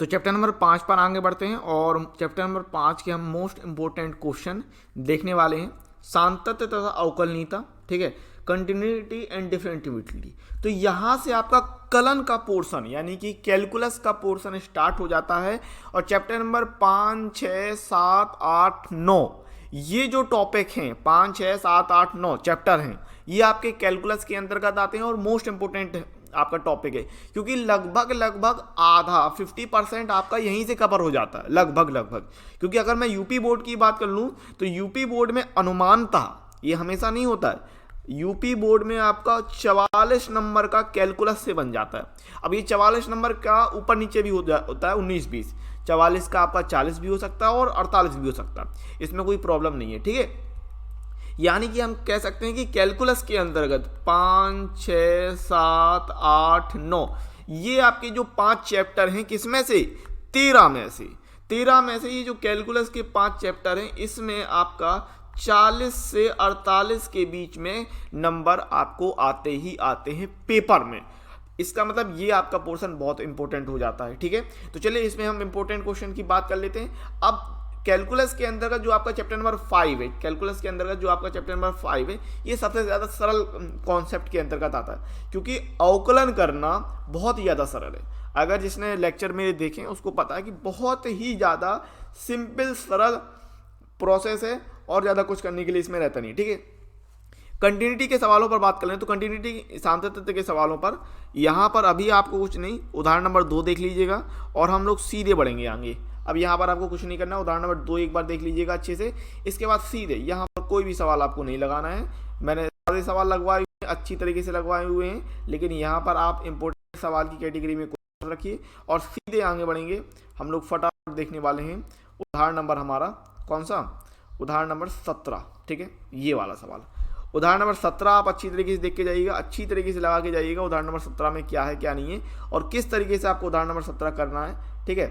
तो chapter number 5 पर आगे बढ़ते हैं और चैप्टर नंबर 5 के हम मोस्ट इंपॉर्टेंट क्वेश्चन देखने वाले हैं। सांतत्य तथा अवकलनीयता, ठीक है, कंटिन्यूटी एंड डिफरेंटिविटी। तो यहाँ से आपका कलन का पोर्शन यानी कि कैलकुलस का पोर्शन स्टार्ट हो जाता है और चैप्टर नंबर 5, 6, 7, 8, 9 ये जो टॉपिक हैं 5, 6, 7, 8, 9 चैप्टर हैं, ये आपके कैलकुलस के अंतर्गत आते हैं और मोस्ट इंपोर्टेंट आपका टॉपिक है, क्योंकि लगभग आधा 50% आपका यहीं से कवर हो जाता है, लगभग। क्योंकि अगर मैं यूपी बोर्ड की बात कर लूँ तो यूपी बोर्ड में अनुमानतः, ये हमेशा नहीं होता है, यूपी बोर्ड में आपका 44 नंबर का कैलकुलस से बन जाता है। अब ये 44 नंबर का ऊपर नीचे भी होता है 19-20, 44 का आपका 40 भी हो सकता है और 48 भी हो सकता है, इसमें कोई प्रॉब्लम नहीं है, ठीक है। यानी कि हम कह सकते हैं कि कैलकुलस के अंतर्गत 5, 6, 7, 8, 9 ये आपके जो 5 चैप्टर हैं, किसमें से 13 में से ये जो कैलकुलस के 5 चैप्टर हैं, इसमें आपका 40 से 48 के बीच में नंबर आपको आते हैं पेपर में। इसका मतलब ये आपका पोर्शन बहुत इंपॉर्टेंट हो जाता है, ठीक है। तो चलिए इसमें हम इंपॉर्टेंट क्वेश्चन की बात कर लेते हैं। अब कैलकुलस के अंतर्गत जो आपका चैप्टर नंबर 5 है, ये सबसे ज़्यादा सरल कॉन्सेप्ट के अंतर्गत आता है, क्योंकि अवकलन करना बहुत ही ज़्यादा सरल है। अगर जिसने लेक्चर मेरे देखें उसको पता है कि बहुत ही ज़्यादा सिंपल सरल प्रोसेस है और ज़्यादा कुछ करने के लिए इसमें रहता नहीं, ठीक है। कंटिन्यूटी के सवालों पर बात कर लें तो कंटिन्यूटी सांतत्य के सवालों पर यहाँ पर अभी आपको कुछ नहीं, उदाहरण नंबर 2 देख लीजिएगा और हम लोग सीधे बढ़ेंगे आगे। अब यहाँ पर आपको कुछ नहीं करना, उदाहरण नंबर 2 एक बार देख लीजिएगा अच्छे से। इसके बाद सीधे यहाँ पर कोई भी सवाल आपको नहीं लगाना है, मैंने सारे सवाल लगवाए हुए हैं, अच्छी तरीके से लगवाए हुए हैं, लेकिन यहाँ पर आप इंपोर्टेंट सवाल की कैटेगरी में क्वेश्चन रखिए और सीधे आगे बढ़ेंगे। हम लोग फटाफट देखने वाले हैं उदाहरण नंबर हमारा कौन सा, उदाहरण नंबर 17, ठीक है, ये वाला सवाल। उदाहरण नंबर 17 आप अच्छी तरीके से देख के जाइएगा, अच्छी तरीके से लगा के जाइएगा उदाहरण नंबर 17 में क्या है क्या नहीं है और किस तरीके से आपको उदाहरण नंबर 17 करना है, ठीक है।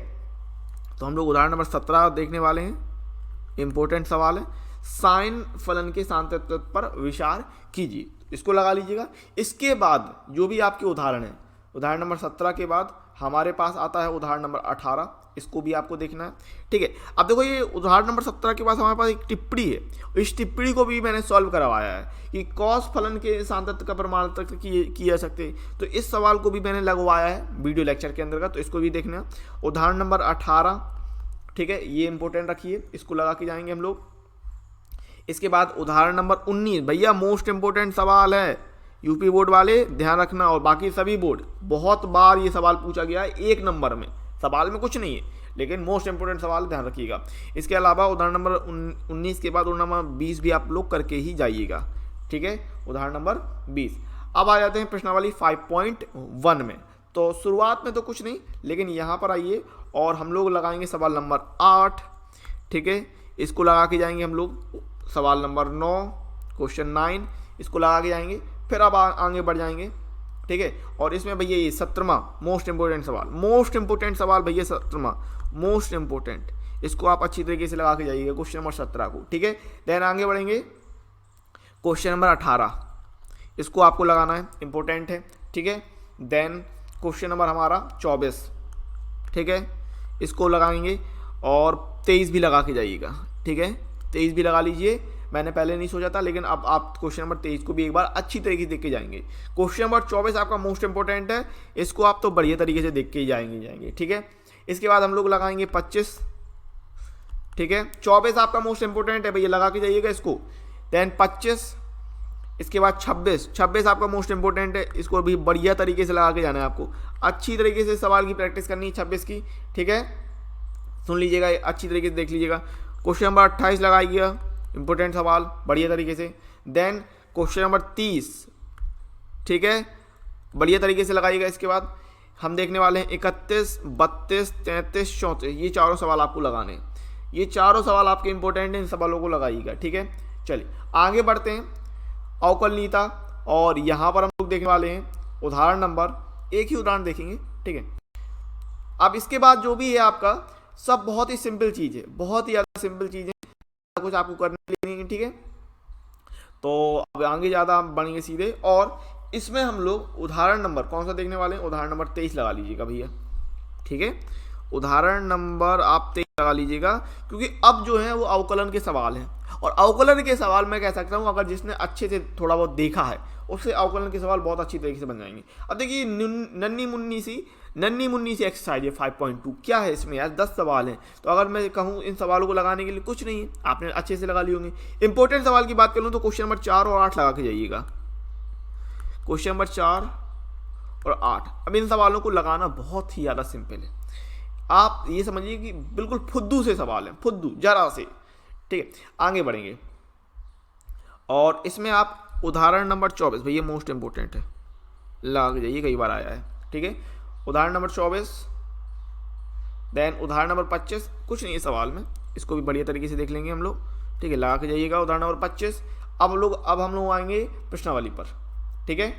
तो हम लोग उदाहरण नंबर 17 देखने वाले हैं। इंपॉर्टेंट सवाल है, साइन फलन के सांतत्य पर विचार कीजिए, इसको लगा लीजिएगा। इसके बाद जो भी आपके उदाहरण है, उदाहरण नंबर 17 के बाद हमारे पास आता है उदाहरण नंबर 18, इसको भी आपको देखना है, ठीक है। अब देखो ये उदाहरण नंबर 17 के पास हमारे पास एक टिप्पणी है, इस टिप्पणी को भी मैंने सॉल्व करवाया है कि कॉस फलन के सांतत्य का प्रमाण तक किए जा सकते, तो इस सवाल को भी मैंने लगवाया है वीडियो लेक्चर के अंतर्गत, तो इसको भी देखना। उदाहरण नंबर 18, ठीक है, ये इंपॉर्टेंट रखिए, इसको लगा के जाएंगे हम लोग। इसके बाद उदाहरण नंबर 19, भैया मोस्ट इंपॉर्टेंट सवाल है, यूपी बोर्ड वाले ध्यान रखना और बाकी सभी बोर्ड, बहुत बार ये सवाल पूछा गया है, 1 नंबर में, सवाल में कुछ नहीं है लेकिन मोस्ट इंपोर्टेंट सवाल ध्यान रखिएगा। इसके अलावा उदाहरण नंबर 19 के बाद उदाहरण नंबर 20 भी आप लोग करके ही जाइएगा, ठीक है, उदाहरण नंबर 20। अब आ जाते हैं प्रश्नावली 5.1 में। तो शुरुआत में तो कुछ नहीं, लेकिन यहाँ पर आइए और हम लोग लगाएंगे सवाल नंबर 8, ठीक है, इसको लगा के जाएंगे हम लोग। सवाल नंबर 9, क्वेश्चन 9, इसको लगा के जाएंगे, फिर अब आगे बढ़ जाएंगे, ठीक है। और इसमें भैया ये 17वां मोस्ट इंपोर्टेंट सवाल भैया 17वां मोस्ट इंपोर्टेंट, इसको आप अच्छी तरीके से लगा के जाइएगा क्वेश्चन नंबर 17 को, ठीक है। देन आगे बढ़ेंगे क्वेश्चन नंबर 18, इसको आपको लगाना है, इंपॉर्टेंट है, ठीक है। देन क्वेश्चन नंबर हमारा 24, ठीक है, इसको लगाएंगे और 23 भी लगा के जाइएगा, ठीक है, 23 भी लगा लीजिए। मैंने पहले नहीं सोचा था, लेकिन अब आप क्वेश्चन नंबर 23 को भी एक बार अच्छी तरीके से देख के जाएंगे। क्वेश्चन नंबर 24 आपका मोस्ट इंपोर्टेंट है, इसको आप तो बढ़िया तरीके से देख के ही जाएंगे, ठीक है। इसके बाद हम लोग लगाएंगे 25, ठीक है, 24 आपका मोस्ट इंपोर्टेंट है भैया, लगा के जाइएगा इसको। देन 25, इसके बाद 26 आपका मोस्ट इंपोर्टेंट है, इसको भी बढ़िया तरीके से लगा के जाना है आपको, अच्छी तरीके से सवाल की प्रैक्टिस करनी है 26 की, ठीक है, सुन लीजिएगा, अच्छी तरीके से देख लीजिएगा। क्वेश्चन नंबर 28 लगाइएगा, इंपॉर्टेंट सवाल बढ़िया तरीके से। देन क्वेश्चन नंबर 30, ठीक है, बढ़िया तरीके से लगाइएगा। इसके बाद हम देखने वाले हैं 31, 32, 33, 34, ये चारों सवाल आपको लगाने हैं, ये चारों सवाल आपके इंपॉर्टेंट हैं, इन सवालों को लगाइएगा, ठीक है। चलिए आगे बढ़ते हैं, अवकलनीयता, और यहाँ पर हम लोग देखने वाले हैं उदाहरण नंबर, एक ही उदाहरण देखेंगे, ठीक है। अब इसके बाद जो भी है आपका सब बहुत ही सिंपल चीज़ है, बहुत ही ज़्यादा सिंपल चीज़ है, कुछ आपको करने के लिए नहीं, ठीक है। तो अब आगे ज़्यादा बढ़ेंगे सीधे, और इसमें हम लोग उदाहरण नंबर कौन सा देखने वाले हैं, उदाहरण नंबर 23 लगा लीजिएगा भैया, ठीक है, उदाहरण नंबर आप 23 लगा लीजिएगा, क्योंकि अब जो है वो अवकलन के सवाल हैं, और अवकलन के सवाल मैं कह सकता हूँ अगर जिसने अच्छे से थोड़ा बहुत देखा है उससे अवकलन के सवाल बहुत अच्छी तरीके से बन जाएंगे। अब देखिए नन्नी मुन्नी सी एक्सरसाइज है 5.2, क्या है इसमें यार 10 सवाल हैं, तो अगर मैं कहूँ इन सवालों को लगाने के लिए कुछ नहीं है, आपने अच्छे से लगा लिए होंगे। इंपॉर्टेंट सवाल की बात करूँ तो क्वेश्चन नंबर 4 और 8 लगा के जाइएगा, क्वेश्चन नंबर 4 और 8। अब इन सवालों को लगाना बहुत ही ज़्यादा सिंपल है, आप ये समझिए कि बिल्कुल फुद्दू से सवाल है, फुद्दू जरा से, ठीक है। आगे बढ़ेंगे और इसमें आप उदाहरण नंबर 24, भैया मोस्ट इंपोर्टेंट है, लगा के जाइए, कई बार आया है, ठीक है। उदाहरण नंबर 24, देन उदाहरण नंबर 25, कुछ नहीं है सवाल में, इसको भी बढ़िया तरीके से देख लेंगे हम लोग, ठीक है, लगा के जाइएगा उदाहरण नंबर 25। अब हम लोग आएंगे प्रश्नावली पर, ठीक है,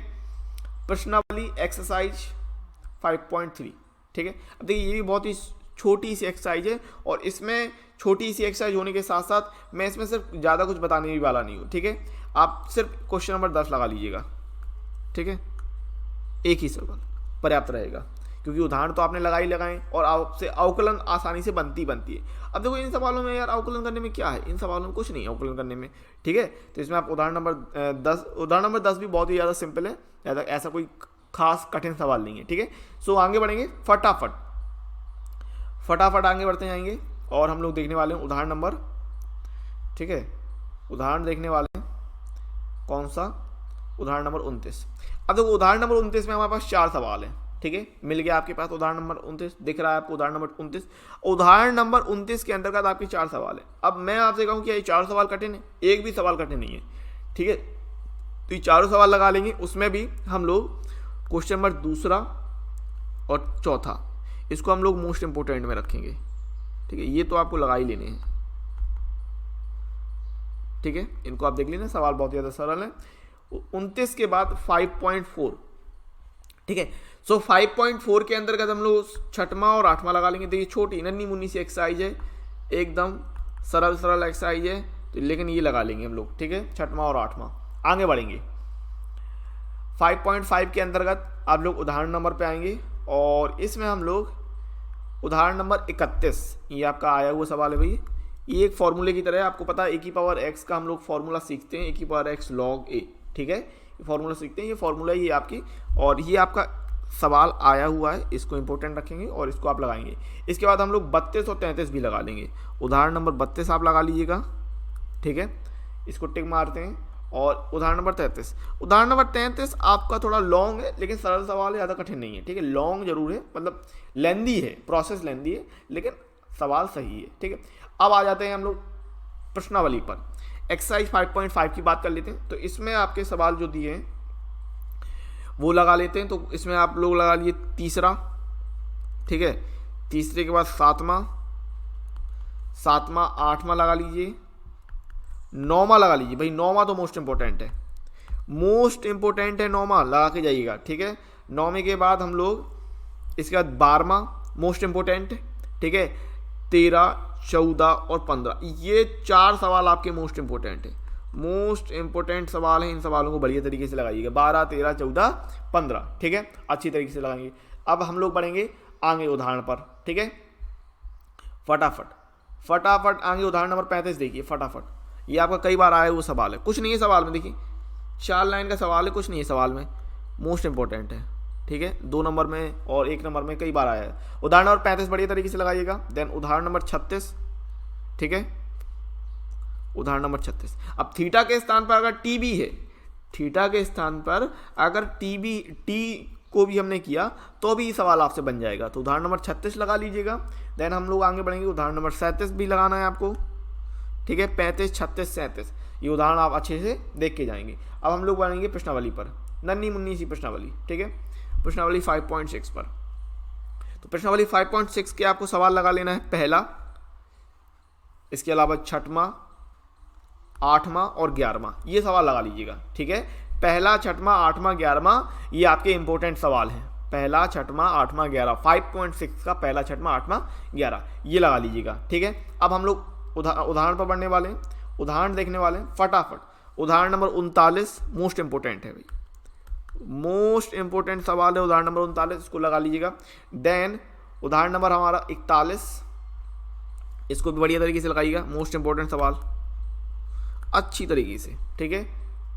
प्रश्नावली एक्सरसाइज 5.3, ठीक है। अब देखिए ये भी बहुत ही छोटी सी एक्सरसाइज है, और इसमें छोटी सी एक्सरसाइज होने के साथ साथ मैं इसमें सिर्फ ज़्यादा कुछ बताने भी वाला नहीं हूँ, ठीक है। आप सिर्फ क्वेश्चन नंबर 10 लगा लीजिएगा, ठीक है, एक ही सवाल पर्याप्त रहेगा, क्योंकि उदाहरण तो आपने लगाए और आपसे अवकलन आसानी से बनती है। अब देखो इन सवालों में यार अवकलन करने में क्या है, इन सवालों में कुछ नहीं है अवकलन करने में, ठीक है। तो इसमें आप उदाहरण नंबर 10 भी बहुत ही ज़्यादा सिंपल है, ज़्यादा ऐसा कोई खास कठिन सवाल नहीं है, ठीक है। सो आगे बढ़ेंगे फटाफट आगे बढ़ते जाएंगे, और हम लोग देखने वाले हैं उदाहरण नंबर, ठीक है, उदाहरण देखने वाले हैं कौन सा, उदाहरण नंबर 29। अब देखो उदाहरण नंबर 29 में हमारे पास 4 सवाल हैं, ठीक है, मिल गया आपके पास उदाहरण नंबर 29, दिख रहा है आपको उदाहरण नंबर 29। उदाहरण नंबर 29 के अंतर्गत आपके 4 सवाल है। अब मैं आपसे कहूँ कि ये 4 सवाल कठिन है, एक भी सवाल कठिन नहीं है, ठीक है। तो ये चारों सवाल लगा लेंगे, उसमें भी हम लोग क्वेश्चन नंबर 2 और 4 इसको हम लोग मोस्ट इंपोर्टेंट में रखेंगे, ठीक है, ये तो आपको लगा ही लेने हैं, ठीक है, इनको आप देख लेना, सवाल बहुत ज़्यादा सरल है। 29 के बाद 5.4, ठीक है। सो 5.4 के अंतर्गत हम लोग 6वां और 8वां लगा लेंगे। देखिए छोटी नन्ही मुन्नी सी एक्सरसाइज है, एकदम सरल एक्सरसाइज है, तो लेकिन ये लगा लेंगे हम लोग, ठीक है, 6वां और 8वां। आगे बढ़ेंगे 5.5 के अंतर्गत आप लोग उदाहरण नंबर पे आएंगे, और इसमें हम लोग उदाहरण नंबर 31, ये आपका आया हुआ सवाल है भाई, ये एक फॉर्मूले की तरह है, आपको पता है e⁻x का हम लोग फॉर्मूला सीखते हैं, e⁻x log a, ठीक है, ये फॉर्मूला सीखते हैं, ये फॉर्मूला ही आपकी, और ये आपका सवाल आया हुआ है, इसको इंपॉर्टेंट रखेंगे और इसको आप लगाएंगे। इसके बाद हम लोग 32 और 33 भी लगा लेंगे, उदाहरण नंबर 32 आप लगा लीजिएगा, ठीक है, इसको टिक मारते हैं। और उदाहरण नंबर 33 आपका थोड़ा लॉन्ग है, लेकिन सरल सवाल है, ज़्यादा कठिन नहीं है, ठीक है, लॉन्ग जरूर है, मतलब लेंदी है, प्रोसेस लेंदी है, लेकिन सवाल सही है, ठीक है। अब आ जाते हैं हम लोग प्रश्नावली पर, एक्सरसाइज 5.5 की बात कर लेते हैं। तो इसमें आपके सवाल जो दिए हैं वो लगा लेते हैं। तो इसमें आप लोग लगा लिए तीसरा, ठीक है, तीसरे के बाद 7वां, 8वां लगा लीजिए, 9वां लगा लीजिए भाई, 9वां तो मोस्ट इंपोर्टेंट है, 9वां लगा के जाइएगा, ठीक है। 9वें के बाद हम लोग इसके बाद 12वां मोस्ट इंपोर्टेंट, ठीक है, 13, 14 और 15, ये 4 सवाल आपके मोस्ट इंपोर्टेंट है, मोस्ट इंपोर्टेंट सवाल हैं, इन सवालों को बढ़िया तरीके से लगाइएगा, 12, 13, 14, 15, ठीक है, अच्छी तरीके से लगाएंगे। अब हम लोग बढ़ेंगे आगे उदाहरण पर, ठीक है, फटाफट आगे उदाहरण नंबर 35 देखिए, फटाफट, ये आपका कई बार आया वो सवाल है, कुछ नहीं है सवाल में, देखिए 4 लाइन का सवाल है, कुछ नहीं है सवाल में, मोस्ट इंपोर्टेंट है, ठीक है, 2 नंबर में और 1 नंबर में कई बार आया है। उदाहरण नंबर 35 बढ़िया तरीके से लगाइएगा। देन उदाहरण नंबर 36, ठीक है, उदाहरण नंबर 36। अब थीटा के स्थान पर अगर टी भी है, थीटा के स्थान पर अगर टी को भी हमने किया तो भी सवाल आपसे बन जाएगा, तो उदाहरण नंबर 36 लगा लीजिएगा। देन हम लोग आगे बढ़ेंगे, उदाहरण नंबर 37 भी लगाना है आपको, ठीक है, 35, 36, 37, ये उदाहरण आप अच्छे से देख के जाएंगे। अब हम लोग बढ़ेंगे प्रश्नावली पर, नन्ही मुन्नी सी प्रश्नावली, ठीक है, प्रश्नावली 5.6 पर। तो प्रश्नावली 5.6 के आपको सवाल लगा लेना है पहला, इसके अलावा 6वां, 8वां और 11वां, ये सवाल लगा लीजिएगा, ठीक है, पहला, 6वां, 8वां, 11वां, ये आपके इंपॉर्टेंट सवाल हैं, पहला, 6वां, 8वां, 11, 5.6 का पहला, 6वां, 8वां, 11, ये लगा लीजिएगा, ठीक है। अब हम लोग उदाहरण पर बढ़ने वाले हैं, उदाहरण देखने वाले हैं फटाफट। उदाहरण नंबर 39 मोस्ट इंपोर्टेंट है भाई, मोस्ट इंपोर्टेंट सवाल है उदाहरण नंबर 39, इसको लगा लीजिएगा। देन उदाहरण नंबर हमारा 41, इसको भी बढ़िया तरीके से लगाइएगा, मोस्ट इंपॉर्टेंट सवाल अच्छी तरीके से, ठीक है।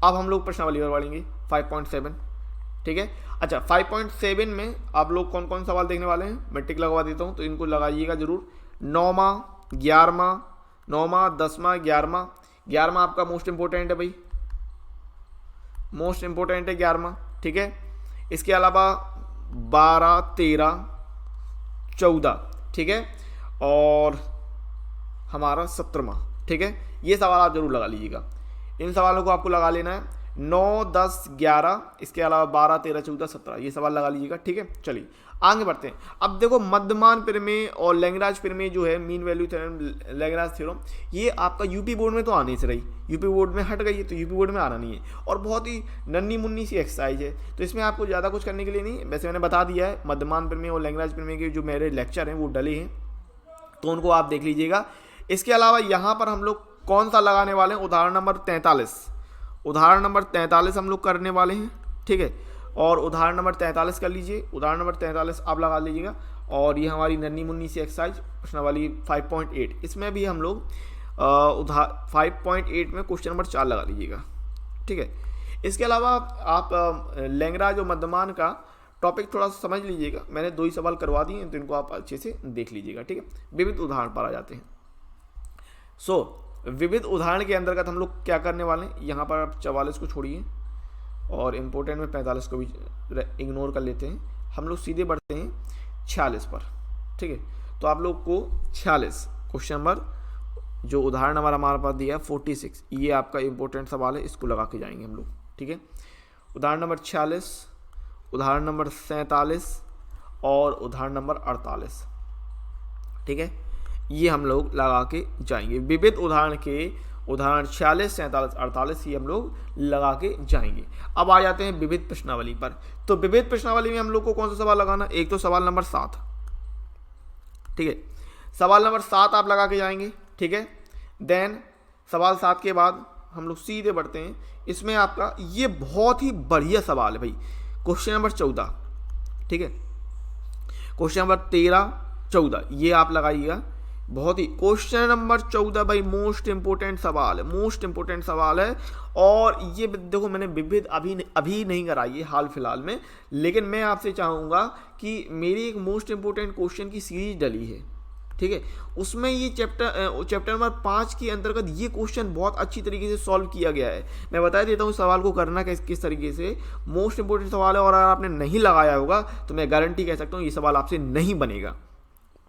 अब हम लोग प्रश्नावली पर बढ़ेंगे 5.7, ठीक है। अच्छा 5.7 में आप लोग कौन कौन सवाल देखने वाले हैं, मैं टिक लगवा देता हूँ, तो इनको लगाइएगा जरूर। 9वां 11वां, 9वां 10वां 11वां, 11वां आपका मोस्ट इंपॉर्टेंट है भाई, मोस्ट इंपॉर्टेंट है 11वां, ठीक है। इसके अलावा 12 13 14, ठीक है, और हमारा 17वां, ठीक है। ये सवाल आप जरूर लगा लीजिएगा, इन सवालों को आपको लगा लेना है। 9 10 11, इसके अलावा 12 13 14 17, ये सवाल लगा लीजिएगा, ठीक है। चलिए आगे बढ़ते हैं। अब देखो मध्यमान प्रमेय और लैग्रांज प्रमेय जो है, mean value theorem, Lagrange theorem, ये आपका यूपी बोर्ड में तो आने से रही, यूपी बोर्ड में हट गई है, तो यूपी बोर्ड में आना नहीं है, और बहुत ही नन्ही मुन्नी सी एक्सरसाइज है, तो इसमें आपको ज़्यादा कुछ करने के लिए नहीं। वैसे मैंने बता दिया है, मध्यमान प्रमेय और लैग्रांज प्रमेय के जो मेरे लेक्चर हैं वो डले हैं, तो उनको आप देख लीजिएगा। इसके अलावा यहाँ पर हम लोग कौन सा लगाने वाले हैं, उदाहरण नंबर 43, उदाहरण नंबर 43 हम लोग करने वाले हैं, ठीक है। और उदाहरण नंबर 43 कर लीजिए, उदाहरण नंबर 43 आप लगा लीजिएगा। और ये हमारी नन्ही मुन्नी सी एक्सरसाइज प्रश्नावली 5.8, इसमें भी हम लोग 5.8 में क्वेश्चन नंबर 4 लगा लीजिएगा, ठीक है। इसके अलावा आप लैग्रांज और मध्यमान का टॉपिक थोड़ा सा समझ लीजिएगा, मैंने 2 ही सवाल करवा दिए हैं, तो इनको आप अच्छे से देख लीजिएगा, ठीक है। विविध उदाहरण पर आ जाते हैं। विविध उदाहरण के अंतर्गत हम लोग क्या करने वाले हैं, यहाँ पर आप 44 को छोड़िए और इम्पोर्टेंट में 45 को भी इग्नोर कर लेते हैं, हम लोग सीधे बढ़ते हैं 46 पर, ठीक है। तो आप लोग को 46 क्वेश्चन नंबर, जो उदाहरण नंबर हमारे पास दिया है 46, ये आपका इम्पोर्टेंट सवाल है, इसको लगा के जाएंगे हम लोग, ठीक है। उदाहरण नंबर 46, उदाहरण नंबर 47 और उदाहरण नंबर 48, ठीक है, ये हम लोग लगा के जाएंगे। विविध उदाहरण के उदाहरण 46 47 48 ये हम लोग लगा के जाएंगे। अब आ जाते हैं विविध प्रश्नावली पर। तो विविध प्रश्नावली में हम लोग को कौन सा सवाल लगाना, एक तो सवाल नंबर 7, ठीक है, सवाल नंबर 7 आप लगा के जाएंगे, ठीक है। देन सवाल 7 के बाद हम लोग सीधे बढ़ते हैं, इसमें आपका ये बहुत ही बढ़िया सवाल है भाई, क्वेश्चन नंबर 14, ठीक है, क्वेश्चन नंबर 13 14 ये आप लगाइएगा। बहुत ही क्वेश्चन नंबर 14 भाई मोस्ट इंपोर्टेंट सवाल है, मोस्ट इंपोर्टेंट सवाल है। और ये देखो मैंने विविध अभी नहीं कराई है हाल फिलहाल में, लेकिन मैं आपसे चाहूँगा कि मेरी एक मोस्ट इंपोर्टेंट क्वेश्चन की सीरीज डली है, ठीक है, उसमें ये चैप्टर नंबर 5 के अंतर्गत ये क्वेश्चन बहुत अच्छी तरीके से सॉल्व किया गया है। मैं बता देता हूँ सवाल को करना किस तरीके से, मोस्ट इंपोर्टेंट सवाल है, और अगर आपने नहीं लगाया होगा तो मैं गारंटी कह सकता हूँ ये सवाल आपसे नहीं बनेगा,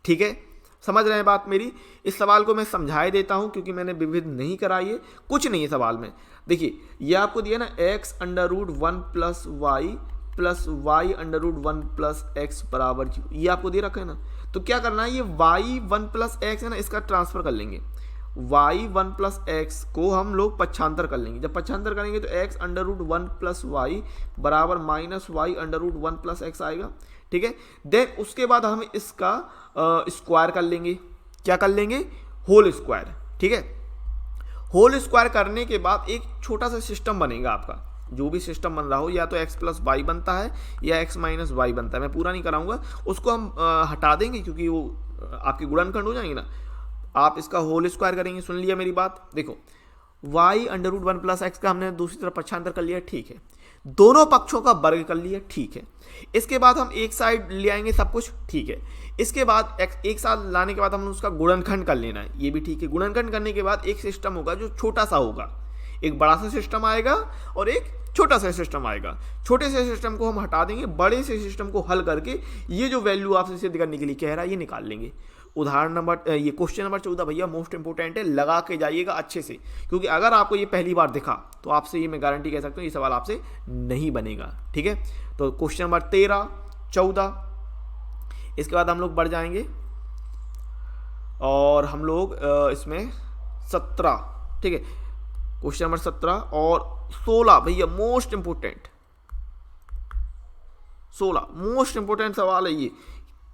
ठीक है। समझ रहे हैं बात मेरी। इस सवाल को मैं समझाए देता हूं क्योंकि मैंने विविध नहीं कराई है, कुछ नहीं है सवाल में। देखिए ये आपको दिया ना x√1 plus y under root 1 plus x बराबर 0, ये आपको दे रखा है ना। तो क्या करना है, ये y1 प्लस x है ना, इसका ट्रांसफर कर लेंगे, y1 प्लस x को हम लोग पक्षांतर कर लेंगे। जब पक्षांतर करेंगे तो x√1 प्लस y बराबर minus y under root 1 plus x आएगा, ठीक है। देन उसके बाद हम इसका स्क्वायर कर लेंगे, क्या कर लेंगे, होल स्क्वायर, ठीक है। होल स्क्वायर करने के बाद एक छोटा सा सिस्टम बनेगा आपका, जो भी सिस्टम बन रहा हो, या तो x प्लस वाई बनता है या x माइनस वाई बनता है, मैं पूरा नहीं कराऊंगा, उसको हम हटा देंगे क्योंकि वो आपके गुणनखंड हो जाएंगे ना। आप इसका होल स्क्वायर करेंगे, सुन लिया मेरी बात। देखो y under root 1 plus X का हमने दूसरी तरफ पक्षांतर कर लिया, ठीक है, दोनों पक्षों का वर्ग कर लिया, ठीक है। इसके बाद हम एक साइड ले आएंगे सब कुछ, ठीक है। इसके बाद एक साथ लाने के बाद हम उसका गुणनखंड कर लेना है, ये भी ठीक है। गुणनखंड करने के बाद एक सिस्टम होगा जो छोटा सा होगा, एक बड़ा सा सिस्टम आएगा और एक छोटा सा सिस्टम आएगा। छोटे से सिस्टम को हम हटा देंगे, बड़े से सिस्टम को हल करके ये जो वैल्यू आपसे सिद्ध करने के लिए कह रहा है ये निकाल लेंगे। उदाहरण नंबर ये क्वेश्चन नंबर 14 भैया मोस्ट इंपोर्टेंट है, लगा के जाइएगा अच्छे से, क्योंकि अगर आपको ये पहली बार दिखा तो आपसे ये मैं गारंटी कह सकता हूँ ये सवाल आपसे नहीं बनेगा, ठीक है। तो क्वेश्चन नंबर 13 14, इसके बाद हम लोग बढ़ जाएंगे और हम लोग इसमें 17, ठीक है, क्वेश्चन नंबर 17 और 16 भैया मोस्ट इंपोर्टेंट, 16 मोस्ट इंपोर्टेंट सवाल है ये,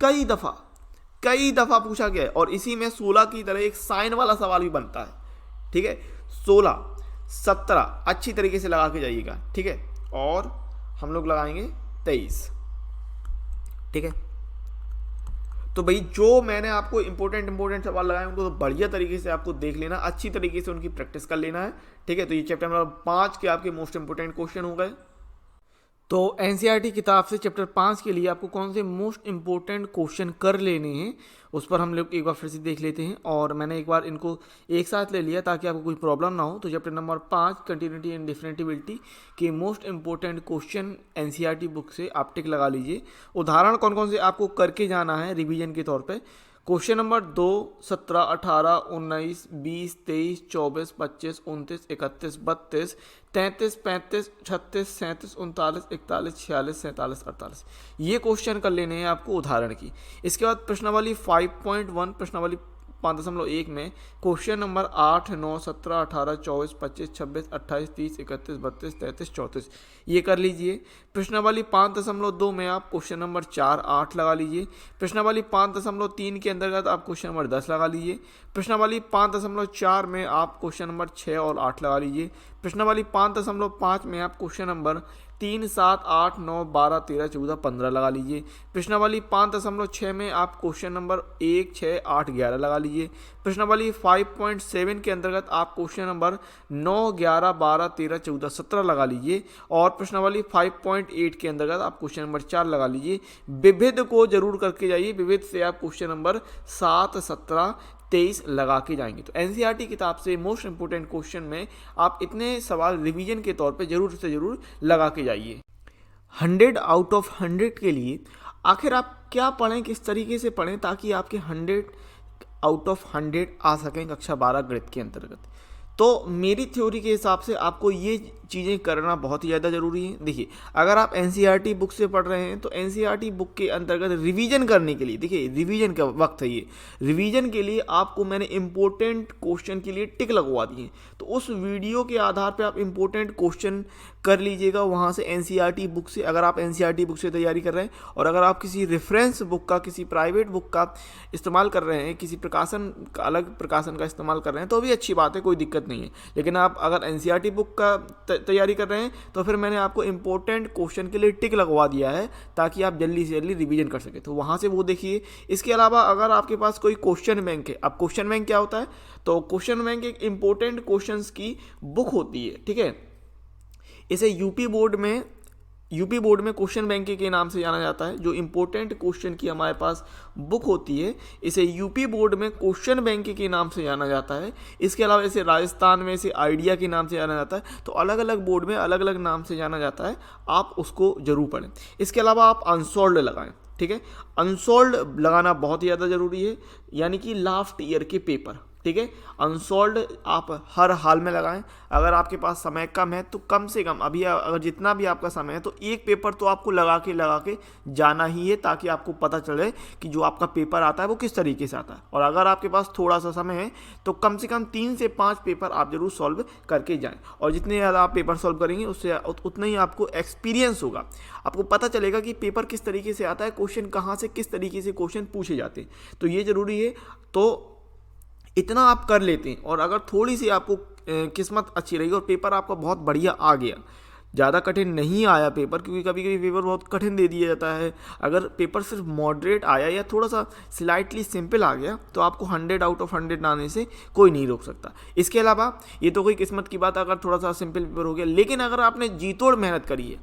कई दफा पूछा गया है, और इसी में 16 की तरह एक साइन वाला सवाल भी बनता है, ठीक है। 16 17 अच्छी तरीके से लगा के जाइएगा, ठीक है। और हम लोग लगाएंगे 23, ठीक है। तो भाई जो मैंने आपको इंपॉर्टेंट सवाल लगाए उनको तो बढ़िया तरीके से आपको देख लेना, अच्छी तरीके से उनकी प्रैक्टिस कर लेना है, ठीक है। तो ये चैप्टर नंबर 5 के आपके मोस्ट इंपोर्टेंट क्वेश्चन हो गए। तो एनसीईआरटी किताब से चैप्टर 5 के लिए आपको कौन से मोस्ट इंपोर्टेंट क्वेश्चन कर लेने हैं उस पर हम लोग एक बार फिर से देख लेते हैं। और मैंने एक बार इनको एक साथ ले लिया ताकि आपको कोई प्रॉब्लम ना हो। तो चैप्टर नंबर 5 कंटिन्यूटी एंड डिफरेंटिबिलिटी के most important question NCERT book से आप टिक लगा लीजिए। उदाहरण कौन कौन से आपको करके जाना है रिवीजन के तौर पे। क्वेश्चन नंबर 2, 17, 18, 19, 20, 23, 24, 25, 29, 31, 32, 33, 35, 36, 37, 39, 41, 46, 47, 48 ये क्वेश्चन कर लेने हैं आपको उदाहरण की। इसके बाद प्रश्नावली 5.1 प्रश्नावली 5.1 में क्वेश्चन नंबर 8, 9, 17, 18, 24, 25, 26, 28, 30, 31, 32, 33, 34 ये कर लीजिए। प्रश्नावली 5.2 में आप क्वेश्चन नंबर 4, 8 लगा लीजिए। प्रश्नावली 5.3 के अंतर्गत आप क्वेश्चन नंबर 10 लगा लीजिए। प्रश्नावली 5.4 में आप क्वेश्चन नंबर 6 और 8 लगा लीजिए। प्रश्नावली 5.5 में आप क्वेश्चन नंबर 3, 7, 8, 9, 12, 13, 14, 15 लगा लीजिए। प्रश्नावली 5.6 में आप क्वेश्चन नंबर 1, 6, 8, 11 लगा लीजिए। प्रश्नावली 5.7 के अंतर्गत आप क्वेश्चन नंबर 9, 11, 12, 13, 14, 17 लगा लीजिए। और प्रश्नावली 5.8 के अंतर्गत आप क्वेश्चन नंबर 4 लगा लीजिए। विविध को जरूर करके जाइए, विविध से आप क्वेश्चन नंबर 7, 17, 23 लगा के जाएंगे। तो एनसीईआरटी किताब से मोस्ट इंपोर्टेंट क्वेश्चन में आप इतने सवाल रिवीजन के तौर पे जरूर से जरूर लगा के जाइए। 100 आउट ऑफ 100 के लिए आखिर आप क्या पढ़ें, किस तरीके से पढ़ें ताकि आपके 100 आउट ऑफ 100 आ सकें कक्षा 12 गणित के अंतर्गत। तो मेरी थ्योरी के हिसाब से आपको ये चीज़ें करना बहुत ही ज़्यादा ज़रूरी है। देखिए, अगर आप एनसीईआरटी बुक से पढ़ रहे हैं तो एनसीईआरटी बुक के अंतर्गत रिवीजन करने के लिए, देखिए रिवीजन का वक्त है ये, रिवीजन के लिए आपको मैंने इंपॉर्टेंट क्वेश्चन के लिए टिक लगवा दिए। तो उस वीडियो के आधार पर आप इंपॉर्टेंट क्वेश्चन कर लीजिएगा वहाँ से एनसीईआरटी बुक से, अगर आप एनसीईआरटी बुक से तैयारी कर रहे हैं। और अगर आप किसी रेफरेंस बुक का, किसी प्राइवेट बुक का इस्तेमाल कर रहे हैं, किसी प्रकाशन का, अलग प्रकाशन का इस्तेमाल कर रहे हैं तो भी अच्छी बात है, कोई दिक्कत नहीं है। लेकिन आप अगर एनसीईआरटी बुक का तैयारी कर रहे हैं तो फिर मैंने आपको इंपॉर्टेंट क्वेश्चन के लिए टिक लगवा दिया है ताकि आप जल्दी से जल्दी रिवीजन कर सके, तो वहाँ से वो देखिए। इसके अलावा अगर आपके पास कोई क्वेश्चन बैंक है, अब क्वेश्चन बैंक क्या होता है, तो क्वेश्चन बैंक एक इंपॉर्टेंट क्वेश्चंस की बुक होती है, ठीक है। इसे यूपी बोर्ड में क्वेश्चन बैंक के नाम से जाना जाता है। जो इंपॉर्टेंट क्वेश्चन की हमारे पास बुक होती है इसे यूपी बोर्ड में क्वेश्चन बैंक के नाम से जाना जाता है। इसके अलावा इसे राजस्थान में इसे आइडिया के नाम से जाना जाता है। तो अलग अलग बोर्ड में अलग अलग नाम से जाना जाता है, आप उसको जरूर पढ़ें। इसके अलावा आप अनसॉल्व्ड लगाएं, ठीक है। अनसॉल्व्ड लगाना बहुत ही ज़्यादा ज़रूरी है, यानी कि लास्ट ईयर के पेपर, ठीक है। अनसॉल्व्ड आप हर हाल में लगाएं। अगर आपके पास समय कम है तो कम से कम, अभी अगर जितना भी आपका समय है तो एक पेपर तो आपको लगा के जाना ही है, ताकि आपको पता चले कि जो आपका पेपर आता है वो किस तरीके से आता है। और अगर आपके पास थोड़ा सा समय है तो कम से कम 3 से 5 पेपर आप जरूर सॉल्व करके जाएं। और जितने ज़्यादा आप पेपर सॉल्व करेंगे उससे उतना ही आपको एक्सपीरियंस होगा, आपको पता चलेगा कि पेपर किस तरीके से आता है, क्वेश्चन कहाँ से किस तरीके से क्वेश्चन पूछे जाते हैं। तो ये ज़रूरी है। तो इतना आप कर लेते हैं और अगर थोड़ी सी आपको किस्मत अच्छी रही और पेपर आपका बहुत बढ़िया आ गया, ज़्यादा कठिन नहीं आया पेपर, क्योंकि कभी कभी पेपर बहुत कठिन दे दिया जाता है, अगर पेपर सिर्फ मॉडरेट आया या थोड़ा सा स्लाइटली सिंपल आ गया तो आपको 100 आउट ऑफ 100 आने से कोई नहीं रोक सकता। इसके अलावा ये तो कोई किस्मत की बात, अगर थोड़ा सा सिंपल पेपर हो गया, लेकिन अगर आपने जी तोड़ मेहनत करी है,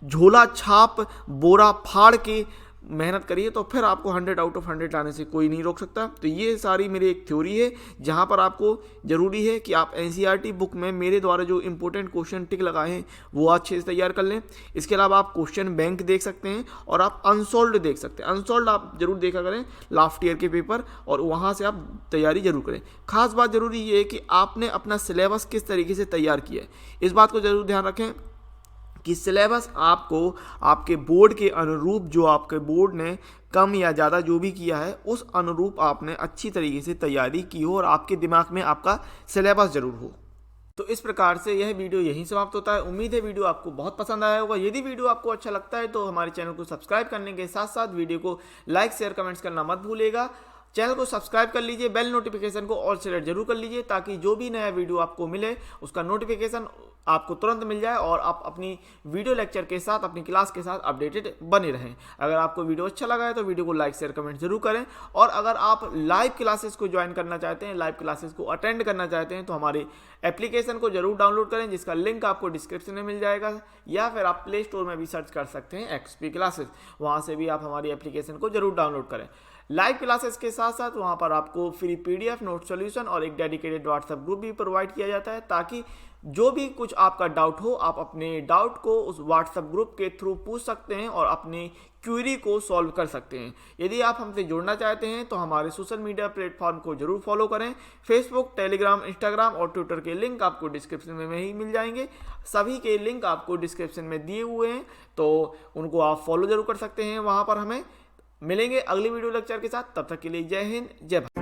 झोला छाप बोरा फाड़ के मेहनत करिए, तो फिर आपको 100 आउट ऑफ 100 लाने से कोई नहीं रोक सकता। तो ये सारी मेरी एक थ्योरी है, जहाँ पर आपको ज़रूरी है कि आप एनसीईआरटी बुक में मेरे द्वारा जो इंपॉर्टेंट क्वेश्चन टिक लगाए हैं वो अच्छे से तैयार कर लें। इसके अलावा आप क्वेश्चन बैंक देख सकते हैं और आप अनसॉल्व्ड देख सकते हैं। अनसॉल्व्ड आप जरूर देखा करें लास्ट ईयर के पेपर, और वहाँ से आप तैयारी जरूर करें। खास बात जरूरी ये है कि आपने अपना सिलेबस किस तरीके से तैयार किया है, इस बात को जरूर ध्यान रखें कि सिलेबस आपको आपके बोर्ड के अनुरूप, जो आपके बोर्ड ने कम या ज़्यादा जो भी किया है उस अनुरूप आपने अच्छी तरीके से तैयारी की हो और आपके दिमाग में आपका सिलेबस जरूर हो। तो इस प्रकार से यह वीडियो यहीं समाप्त होता है। उम्मीद है वीडियो आपको बहुत पसंद आया होगा। यदि वीडियो आपको अच्छा लगता है तो हमारे चैनल को सब्सक्राइब करने के साथ साथ वीडियो को लाइक शेयर कमेंट्स करना मत भूलिएगा। चैनल को सब्सक्राइब कर लीजिए, बेल नोटिफिकेशन को ऑल सेलेक्ट जरूर कर लीजिए ताकि जो भी नया वीडियो आपको मिले उसका नोटिफिकेशन आपको तुरंत मिल जाए और आप अपनी वीडियो लेक्चर के साथ, अपनी क्लास के साथ अपडेटेड बने रहें। अगर आपको वीडियो अच्छा लगा है तो वीडियो को लाइक शेयर कमेंट जरूर करें। और अगर आप लाइव क्लासेस को ज्वाइन करना चाहते हैं, लाइव क्लासेस को अटेंड करना चाहते हैं तो हमारी एप्लीकेशन को जरूर डाउनलोड करें, जिसका लिंक आपको डिस्क्रिप्शन में मिल जाएगा, या फिर आप प्ले स्टोर में भी सर्च कर सकते हैं एक्सपी क्लासेस, वहाँ से भी आप हमारी एप्लीकेशन को जरूर डाउनलोड करें। लाइव क्लासेस के साथ साथ वहाँ पर आपको फ्री पीडीएफ, नोट सॉल्यूशन और एक डेडिकेटेड व्हाट्सएप ग्रुप भी प्रोवाइड किया जाता है, ताकि जो भी कुछ आपका डाउट हो आप अपने डाउट को उस व्हाट्सएप ग्रुप के थ्रू पूछ सकते हैं और अपनी क्वेरी को सॉल्व कर सकते हैं। यदि आप हमसे जुड़ना चाहते हैं तो हमारे सोशल मीडिया प्लेटफॉर्म को जरूर फॉलो करें। फेसबुक, टेलीग्राम, इंस्टाग्राम और ट्विटर के लिंक आपको डिस्क्रिप्शन में ही मिल जाएंगे। सभी के लिंक आपको डिस्क्रिप्शन में दिए हुए हैं, तो उनको आप फॉलो जरूर कर सकते हैं। वहाँ पर हमें मिलेंगे अगली वीडियो लेक्चर के साथ। तब तक के लिए जय हिंद, जय भारत।